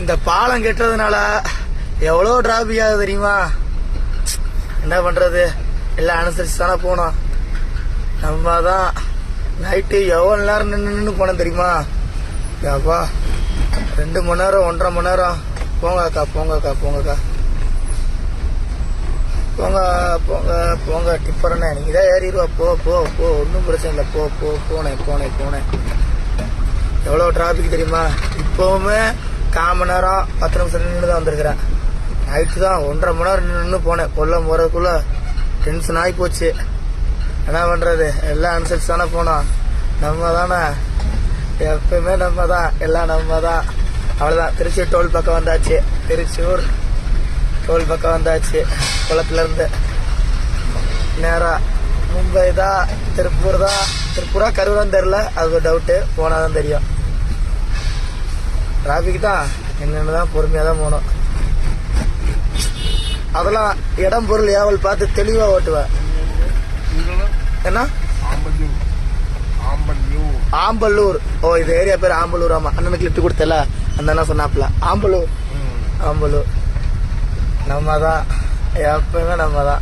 இந்த பாலம் கெட்டதுனால எவ்வளோ டிராபிக் ஆகுது தெரியுமா? என்ன பண்றது, எல்லாம் அனுசரிச்சு தானே போனோம். நம்ம தான் நைட்டு எவ்வளோ நேரம் நின்று போனோம் தெரியுமா? அப்பா 2 மணி நேரம் 1.5 மணி நேரம். போங்கக்கா போங்கக்கா போங்கக்கா போங்க போங்க போங்க. டிப்பரண்ணே நீங்க தான் ஏறிடுவா. போ போ போ, ஒன்றும் பிரச்சனை இல்லை. போ போ போனேன் போனேன் போனேன். எவ்வளோ டிராபிக் தெரியுமா? இப்போவுமே 1/4 மணி நேரம் 10 நிமிஷம் நின்று தான் வந்திருக்கிறேன். நைட்டு தான் 1.5 மணி நேரம் நின்று போனேன். கொல்லம் போகிறதுக்குள்ள டென்ஷன் ஆகி போச்சு. என்ன பண்ணுறது, எல்லாம் அனுசரிச்சு தானே போனோம். நம்ம தானே எப்பயுமே, நம்ம தான் எல்லாம் நம்ம தான். அவ்வளோதான். திருச்சி டோல் பக்கம் வந்தாச்சு. திருச்சூர் டோல் பக்கம் வந்தாச்சு. குளத்துலேருந்து நேராக மும்பை தான், திருப்பூர் தான். திருப்பூரா கரூரான்னு தெரில, அது ஒரு டவுட்டு. போனால் தான் தெரியும். டிராஃபிக் தான், என்னென்னு தான் பொறுமையாக தான் போகணும். அதெல்லாம் இடம் பொருள் ஏவல் பார்த்து தெளிவாக ஓட்டுவேன். என்ன ஆம்பல்லூர்? ஓ, இது ஏரியா பேர் ஆம்பல்லூர். ஆமா, அண்ணனுக்கு லிஃப்ட் கொடுத்தல, அந்த அண்ணா சொன்னாப்ல ஆம்பல்லூர். ஆம்பல்லூர் நம்ம தான், எப்பவுமே நம்ம தான்.